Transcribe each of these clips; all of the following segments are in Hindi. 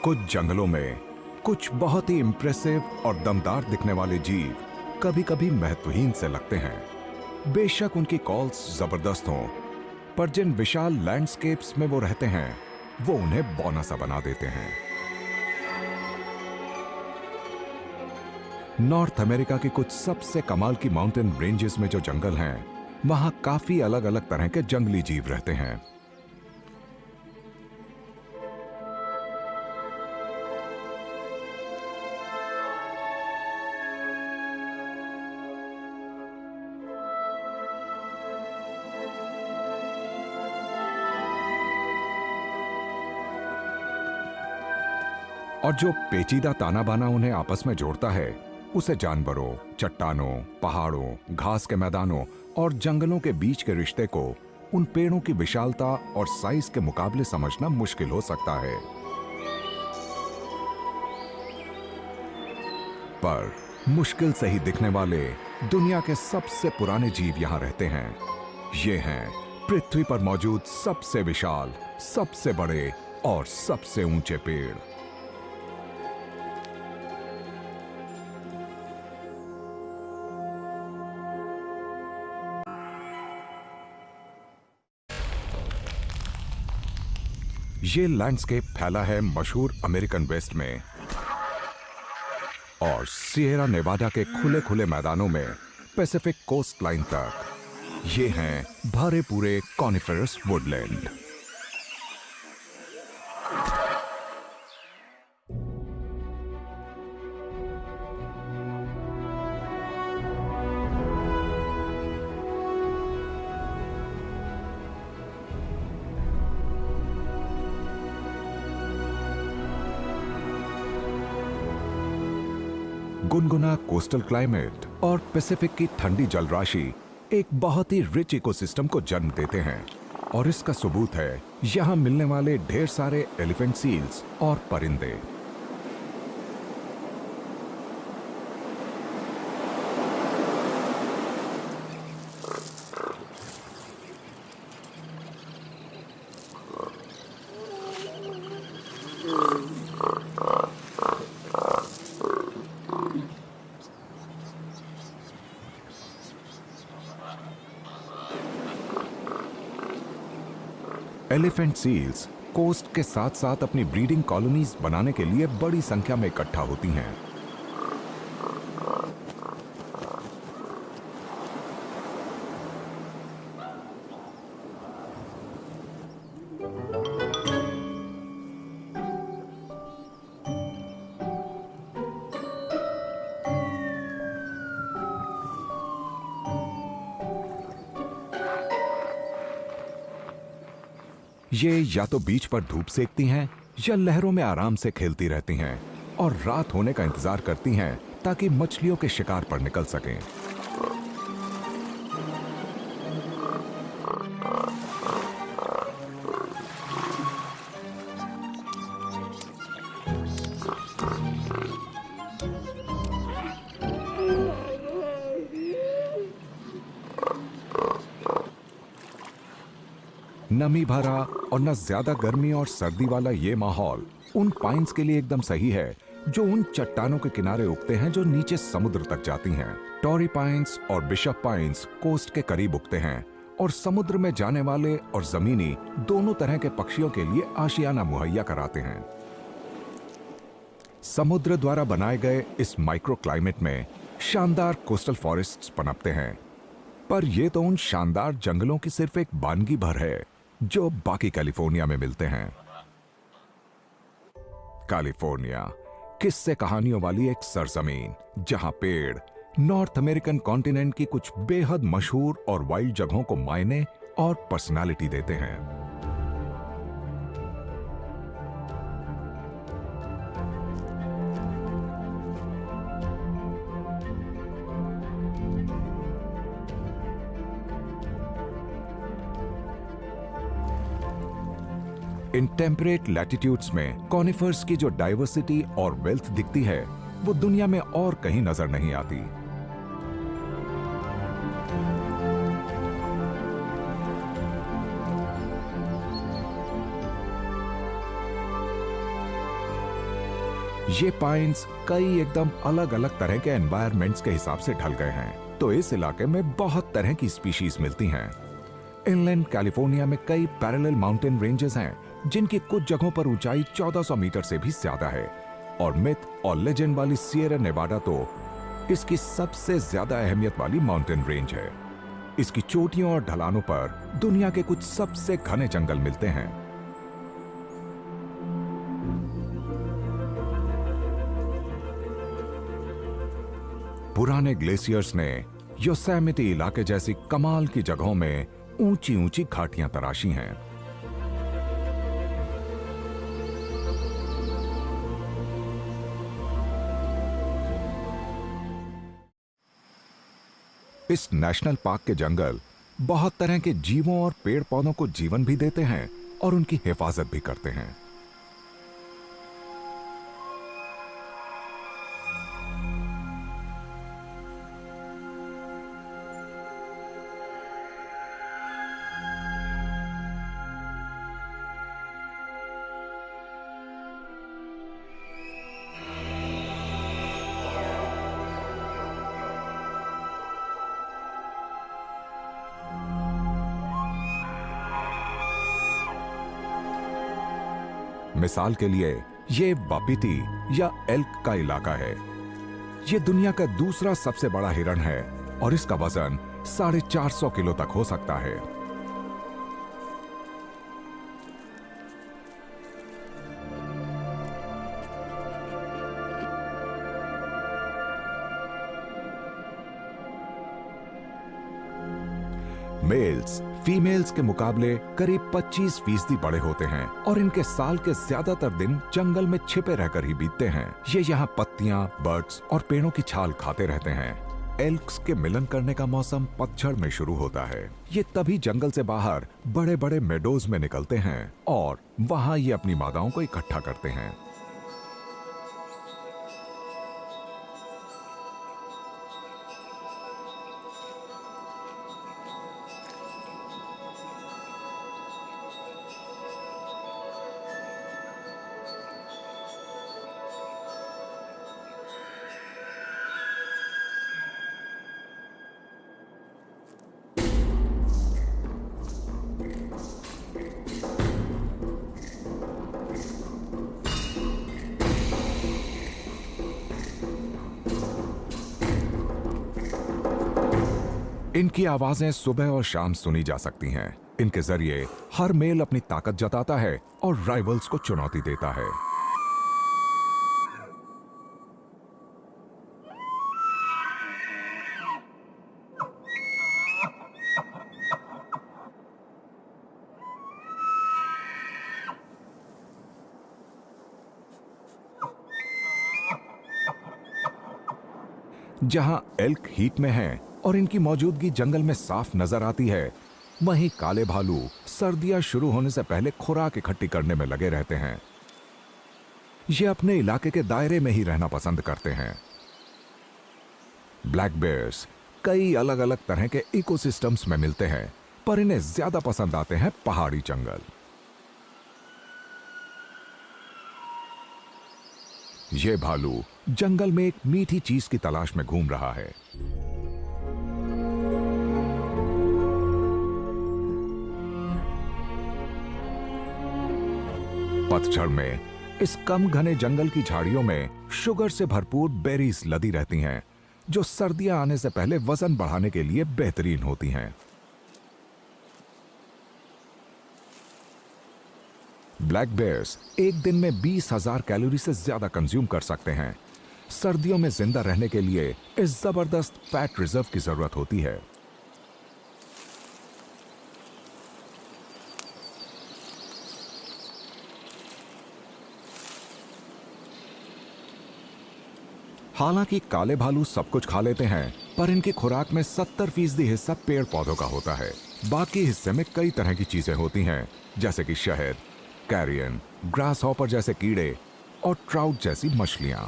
कुछ जंगलों में कुछ बहुत ही इंप्रेसिव और दमदार दिखने वाले जीव कभी-कभी महत्वहीन से लगते हैं। बेशक उनकी कॉल्स जबरदस्त हों, पर जिन विशाल लैंडस्केप्स में वो रहते हैं, वो उन्हें बौना सा बना देते हैं। नॉर्थ अमेरिका की कुछ सबसे कमाल की माउंटेन रेंजेस में जो जंगल हैं, वहां काफी अलग-अलग तरह के जंगली जीव रहते हैं। और जो पेचीदा ताना बाना उन्हें आपस में जोड़ता है, उसे जानवरों, चट्टानों, पहाड़ों, घास के मैदानों और जंगलों के बीच के रिश्ते को उन पेड़ों की विशालता और साइज के मुकाबले समझना मुश्किल हो सकता है। पर मुश्किल से ही दिखने वाले दुनिया के सबसे पुराने जीव यहां रहते हैं। ये हैं पृथ्वी पर मौजूद सबसे विशाल, सबसे बड़े और सबसे ऊंचे पेड़। ये लैंडस्केप फैला है मशहूर अमेरिकन वेस्ट में और सिएरा नेवाडा के खुले खुले मैदानों में पैसिफिक कोस्ट लाइन तक। ये हैं भरे पूरे कॉनिफरस वुडलैंड। गुनगुना कोस्टल क्लाइमेट और पैसिफिक की ठंडी जलराशि एक बहुत ही रिच इकोसिस्टम को जन्म देते हैं, और इसका सबूत है यहां मिलने वाले ढेर सारे एलिफेंट सील्स और परिंदे। एलिफेंट सील्स कोस्ट के साथ साथ अपनी ब्रीडिंग कॉलोनीज बनाने के लिए बड़ी संख्या में इकट्ठा होती हैं। ये या तो बीच पर धूप सेकती हैं या लहरों में आराम से खेलती रहती हैं और रात होने का इंतजार करती हैं ताकि मछलियों के शिकार पर निकल सकें। नमी भरा और न ज्यादा गर्मी और सर्दी वाला ये माहौल उन पाइन्स के लिए एकदम सही है जो उन चट्टानों के किनारे उगते हैं जो नीचे समुद्र तक जाती हैं। टॉरी पाइन्स और बिशप पाइन्स कोस्ट के करीब उगते हैं और समुद्र में जाने वाले और जमीनी दोनों तरह के पक्षियों के लिए आशियाना मुहैया कराते हैं। समुद्र द्वारा बनाए गए इस माइक्रो क्लाइमेट में शानदार कोस्टल फॉरेस्ट्स पनपते हैं, पर यह तो उन शानदार जंगलों की सिर्फ एक बानगी भर है जो बाकी कैलिफोर्निया में मिलते हैं। कैलिफोर्निया किस्से कहानियों वाली एक सरजमीन जहां पेड़ नॉर्थ अमेरिकन कॉन्टिनेंट की कुछ बेहद मशहूर और वाइल्ड जगहों को मायने और पर्सनालिटी देते हैं। इन टेम्परेट लैटिट्यूड्स में कॉनिफर्स की जो डाइवर्सिटी और वेल्थ दिखती है, वो दुनिया में और कहीं नजर नहीं आती। ये पाइन्स कई एकदम अलग अलग तरह के एनवायरनमेंट्स के हिसाब से ढल गए हैं, तो इस इलाके में बहुत तरह की स्पीशीज मिलती हैं। इनलैंड कैलिफोर्निया में कई पैरेलल माउंटेन रेंजेस हैं जिनकी कुछ जगहों पर ऊंचाई 1400 मीटर से भी ज्यादा है। और मिथ और लेजेंड वाली सिएरा नेवाडा तो इसकी सबसे ज्यादा अहमियत वाली माउंटेन रेंज है। इसकी चोटियों और ढलानों पर दुनिया के कुछ सबसे घने जंगल मिलते हैं। पुराने ग्लेशियर्स ने योसेमिटी इलाके जैसी कमाल की जगहों में ऊंची ऊंची घाटियां तराशी हैं। इस नेशनल पार्क के जंगल बहुत तरह के जीवों और पेड़ पौधों को जीवन भी देते हैं और उनकी हिफाजत भी करते हैं। मिसाल के लिए ये वापिटी या एल्क का इलाका है। ये दुनिया का दूसरा सबसे बड़ा हिरण है और इसका वजन 450 किलो तक हो सकता है। मेल्स फीमेल्स के मुकाबले करीब 25% बड़े होते हैं और इनके साल के ज्यादातर दिन जंगल में छिपे रहकर ही बीतते हैं। ये यहाँ पत्तियां, बर्ड्स और पेड़ों की छाल खाते रहते हैं। एल्क्स के मिलन करने का मौसम पतझड़ में शुरू होता है। ये तभी जंगल से बाहर बड़े बड़े मेडोज में निकलते हैं और वहां ये अपनी मादाओं को इकट्ठा करते हैं। इनकी आवाजें सुबह और शाम सुनी जा सकती हैं। इनके जरिए हर मेल अपनी ताकत जताता है और राइवल्स को चुनौती देता है। जहां एल्क हीट में हैं और इनकी मौजूदगी जंगल में साफ नजर आती है, वहीं काले भालू सर्दियां शुरू होने से पहले खुराक इकट्ठी करने में लगे रहते हैं। ये अपने इलाके के दायरे में ही रहना पसंद करते हैं। ब्लैक बेयर्स कई अलग अलग तरह के इकोसिस्टम्स में मिलते हैं, पर इन्हें ज्यादा पसंद आते हैं पहाड़ी जंगल। ये भालू जंगल में एक मीठी चीज की तलाश में घूम रहा है। पतझड़ में इस कम घने जंगल की झाड़ियों में शुगर से भरपूर बेरीज लदी रहती हैं, जो सर्दियां आने से पहले वजन बढ़ाने के लिए बेहतरीन होती हैं। ब्लैक बेयर्स एक दिन में 20,000 कैलोरी से ज्यादा कंज्यूम कर सकते हैं। सर्दियों में जिंदा रहने के लिए इस जबरदस्त फैट रिजर्व की जरूरत होती है। हालांकि काले भालू सब कुछ खा लेते हैं, पर इनकी खुराक में 70% हिस्सा पेड़ पौधों का होता है। बाकी हिस्से में कई तरह की चीजें होती हैं, जैसे कि शहद, कैरियन, ग्रास हॉपर जैसे कीड़े और ट्राउट जैसी मछलियां।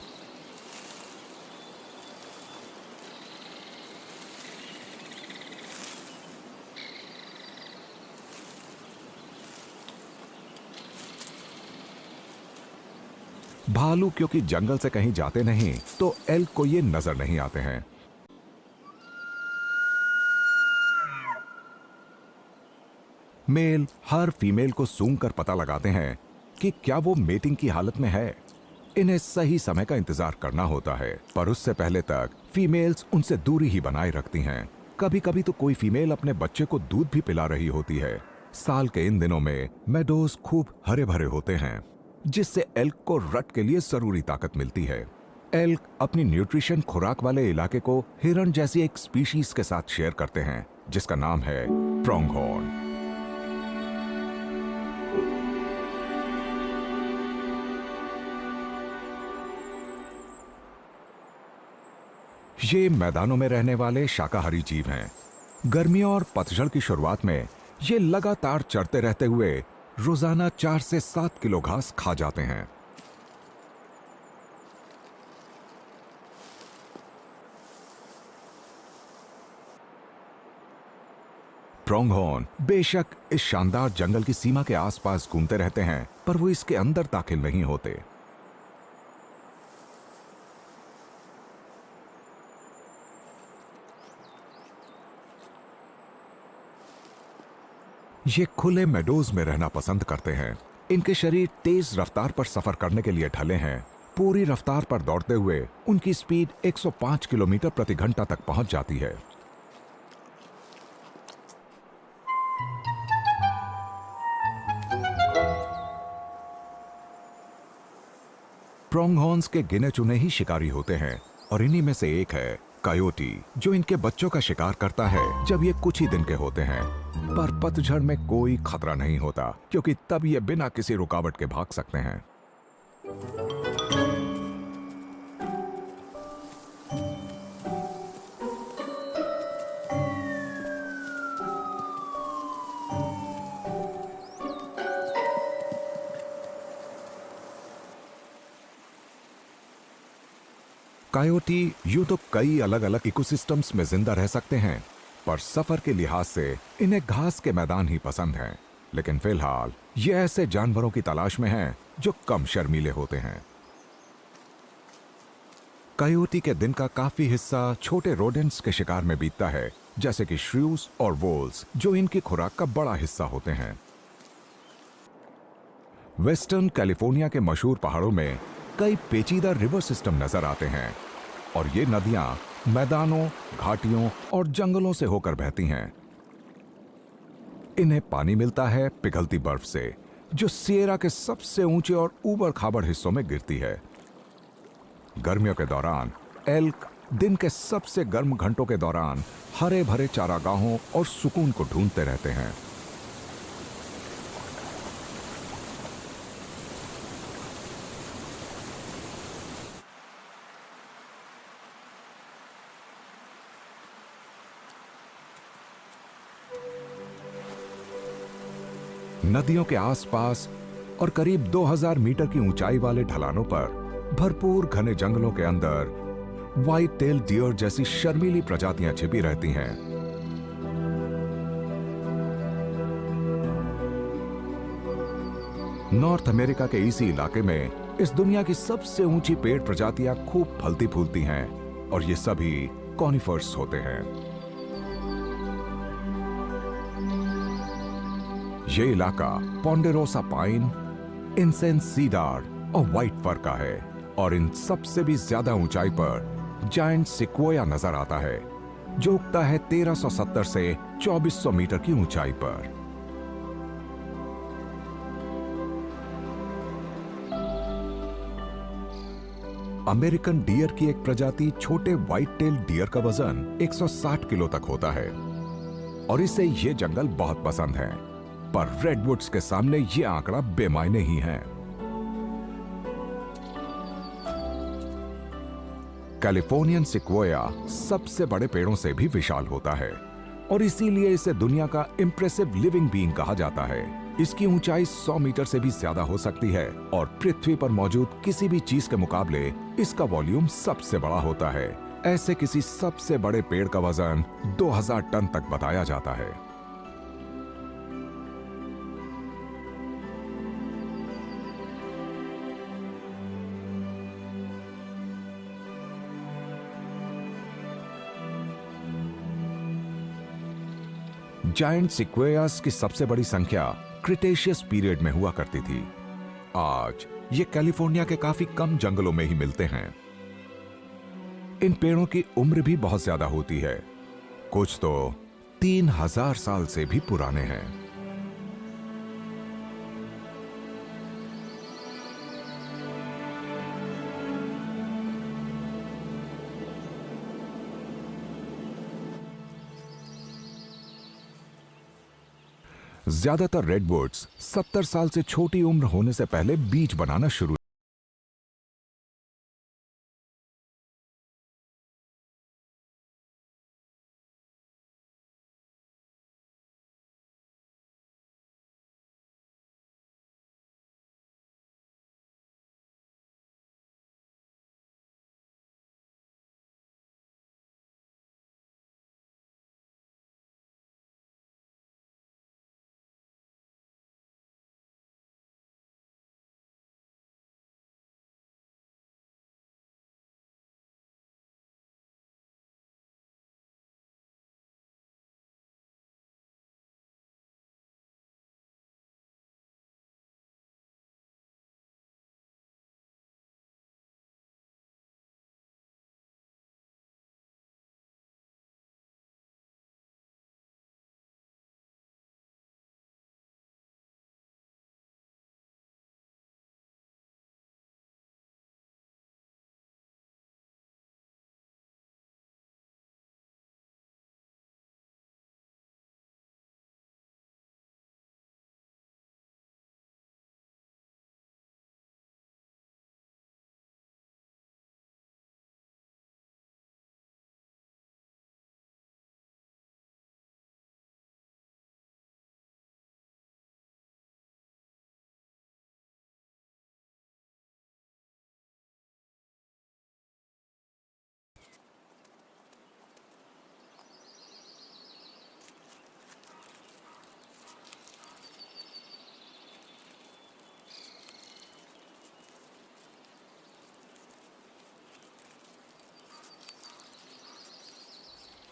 भालू क्योंकि जंगल से कहीं जाते नहीं, तो एल्क को ये नजर नहीं आते हैं। मेल हर फीमेल को सूंघ कर पता लगाते हैं कि क्या वो मेटिंग की हालत में है। इन्हें सही समय का इंतजार करना होता है, पर उससे पहले तक फीमेल्स उनसे दूरी ही बनाए रखती हैं। कभी कभी तो कोई फीमेल अपने बच्चे को दूध भी पिला रही होती है। साल के इन दिनों में मेडोज खूब हरे भरे होते हैं, जिससे एल्क को रट के लिए जरूरी ताकत मिलती है। एल्क अपनी न्यूट्रिशन खुराक वाले इलाके को हिरण जैसी एक स्पीशीज के साथ शेयर करते हैं, जिसका नाम है प्रोंगहॉर्न। ये मैदानों में रहने वाले शाकाहारी जीव हैं। गर्मियों और पतझड़ की शुरुआत में ये लगातार चरते रहते हुए रोजाना 4 से 7 किलो घास खा जाते हैं। प्रोंगहॉर्न बेशक इस शानदार जंगल की सीमा के आसपास घूमते रहते हैं, पर वो इसके अंदर दाखिल नहीं होते। ये खुले मेडोज में रहना पसंद करते हैं। इनके शरीर तेज रफ्तार पर सफर करने के लिए ढले हैं। पूरी रफ्तार पर दौड़ते हुए उनकी स्पीड 105 किलोमीटर प्रति घंटा तक पहुंच जाती है। प्रोंगहॉर्न्स के गिने चुने ही शिकारी होते हैं, और इन्हीं में से एक है कायोटी, जो इनके बच्चों का शिकार करता है जब ये कुछ ही दिन के होते हैं। पर पतझड़ में कोई खतरा नहीं होता, क्योंकि तब ये बिना किसी रुकावट के भाग सकते हैं। कायोटी यूं तो कई अलग अलग इकोसिस्टम्स में जिंदा रह सकते हैं, पर सफर के लिहाज से इन्हें घास के मैदान ही पसंद हैं। लेकिन फिलहाल ये ऐसे जानवरों की तलाश में हैं जो कम शर्मीले होते हैं। कायोटी के दिन का काफी हिस्सा छोटे रोडेंट्स के शिकार में बीतता है, जैसे कि श्रूज और वोल्स, जो इनकी खुराक का बड़ा हिस्सा होते हैं। वेस्टर्न कैलिफोर्निया के मशहूर पहाड़ों में कई पेचीदा रिवर सिस्टम नजर आते हैं, और ये नदियां मैदानों, घाटियों और जंगलों से होकर बहती हैं। इन्हें पानी मिलता है पिघलती बर्फ से, जो सिएरा के सबसे ऊंचे और ऊबड़ खाबड़ हिस्सों में गिरती है। गर्मियों के दौरान एल्क दिन के सबसे गर्म घंटों के दौरान हरे भरे चारागाहों और सुकून को ढूंढते रहते हैं। नदियों के आसपास और करीब 2000 मीटर की ऊंचाई वाले ढलानों पर भरपूर घने जंगलों के अंदर व्हाइट टेल डियर जैसी शर्मीली प्रजातियां छिपी रहती हैं। नॉर्थ अमेरिका के इसी इलाके में इस दुनिया की सबसे ऊंची पेड़ प्रजातियां खूब फलती फूलती हैं, और ये सभी कॉनिफर्स होते हैं। ये इलाका पोंडेरोसा पाइन, इंसेंस सीडार और व्हाइट फर का है, और इन सबसे भी ज्यादा ऊंचाई पर जायंट सिक्वोया नजर आता है, जो उगता है 1370 से 2400 मीटर की ऊंचाई पर। अमेरिकन डियर की एक प्रजाति छोटे व्हाइट टेल डियर का वजन 160 किलो तक होता है, और इसे ये जंगल बहुत पसंद है। पर रेडवुड्स के सामने ये आंकड़ा बेमायने ही है। कैलिफोर्नियन सिक्वोया सबसे बड़े पेड़ों से भी विशाल होता है, और इसीलिए इसे दुनिया का इंप्रेसिव लिविंग बीइंग कहा जाता है। इसकी ऊंचाई 100 मीटर से भी ज्यादा हो सकती है, और पृथ्वी पर मौजूद किसी भी चीज के मुकाबले इसका वॉल्यूम सबसे बड़ा होता है। ऐसे किसी सबसे बड़े पेड़ का वजन 2000 टन तक बताया जाता है। जायंट सिक्वेयास की सबसे बड़ी संख्या क्रिटेशियस पीरियड में हुआ करती थी। आज ये कैलिफोर्निया के काफी कम जंगलों में ही मिलते हैं। इन पेड़ों की उम्र भी बहुत ज्यादा होती है, कुछ तो 3000 साल से भी पुराने हैं। ज्यादातर रेडवुड्स 70 साल से छोटी उम्र होने से पहले बीज बनाना शुरू।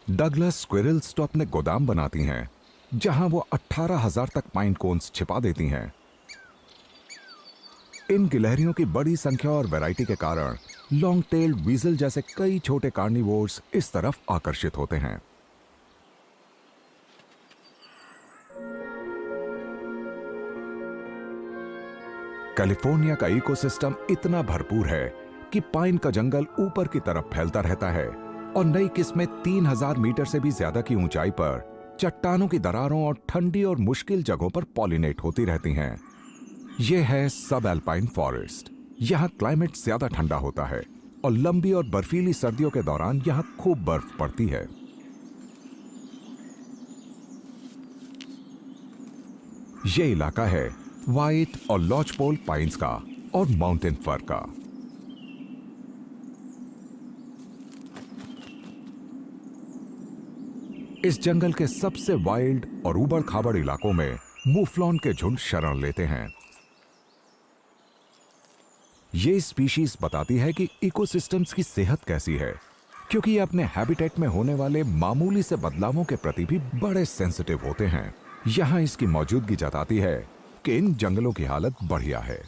डगलस स्क्विरल्स तो अपने गोदाम बनाती हैं, जहां वो 18,000 तक पाइन कोन्स छिपा देती हैं। इन गिलहरियों की बड़ी संख्या और वैरायटी के कारण लॉन्ग टेल्ड वीजल जैसे कई छोटे कार्निवोर्स इस तरफ आकर्षित होते हैं। कैलिफोर्निया का इकोसिस्टम इतना भरपूर है कि पाइन का जंगल ऊपर की तरफ फैलता रहता है और नई किस्में 3000 मीटर से भी ज्यादा की ऊंचाई पर चट्टानों की दरारों और ठंडी और मुश्किल जगहों पर पॉलिनेट होती रहती हैं। यह है सब एल्पाइन फॉरेस्ट। यहां क्लाइमेट ज्यादा ठंडा होता है और लंबी और बर्फीली सर्दियों के दौरान यहां खूब बर्फ पड़ती है। यह इलाका है व्हाइट और लॉचपोल पाइन्स का और माउंटेन फर का। इस जंगल के सबसे वाइल्ड और उबड़ खाबड़ इलाकों में मूफ्लॉन के झुंड शरण लेते हैं। ये स्पीशीज बताती है कि इकोसिस्टम्स की सेहत कैसी है, क्योंकि ये अपने हैबिटेट में होने वाले मामूली से बदलावों के प्रति भी बड़े सेंसिटिव होते हैं। यहां इसकी मौजूदगी जताती है कि इन जंगलों की हालत बढ़िया है।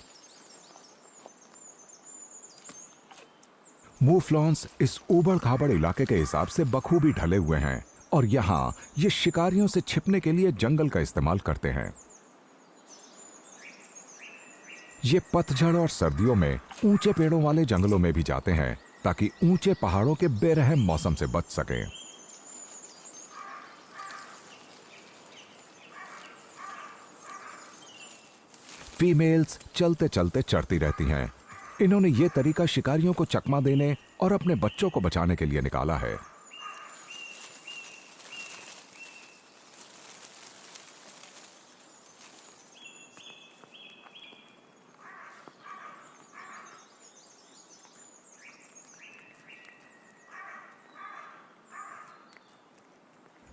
मूफ्लॉन्स इस उबड़ खाबड़ इलाके के हिसाब से बखूबी ढले हुए हैं और यहां ये शिकारियों से छिपने के लिए जंगल का इस्तेमाल करते हैं। ये पतझड़ और सर्दियों में ऊंचे पेड़ों वाले जंगलों में भी जाते हैं ताकि ऊंचे पहाड़ों के बेरहम मौसम से बच सकें। फीमेल्स चलते चलते चढ़ती रहती हैं। इन्होंने ये तरीका शिकारियों को चकमा देने और अपने बच्चों को बचाने के लिए निकाला है।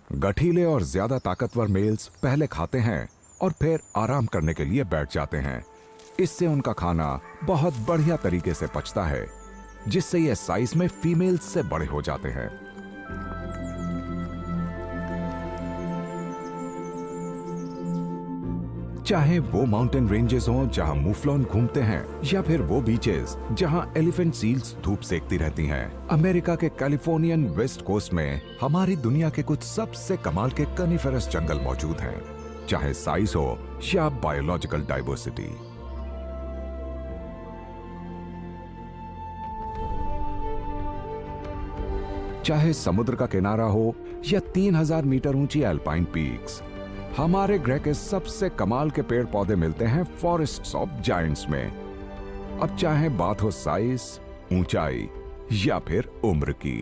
गठीले और ज्यादा ताकतवर मेल्स पहले खाते हैं और फिर आराम करने के लिए बैठ जाते हैं। इससे उनका खाना बहुत बढ़िया तरीके से पचता है, जिससे ये साइज में फीमेल्स से बड़े हो जाते हैं। चाहे वो माउंटेन रेंजेस हों जहां मुफलॉन घूमते हैं या फिर वो बीचेस जहां एलिफेंट सील्स धूप सेकती रहती हैं। अमेरिका के कैलिफोर्नियन वेस्ट कोस्ट में हमारी दुनिया के कुछ सबसे कमाल के कनिफेरस जंगल मौजूद हैं, चाहे साइज हो या बायोलॉजिकल डाइवर्सिटी। चाहे समुद्र का किनारा हो या 3000 मीटर ऊंची अल्पाइन पीक्स, हमारे ग्रह के सबसे कमाल के पेड़ पौधे मिलते हैं फॉरेस्ट्स ऑफ जायंट्स में। अब चाहे बात हो साइज, ऊंचाई या फिर उम्र की,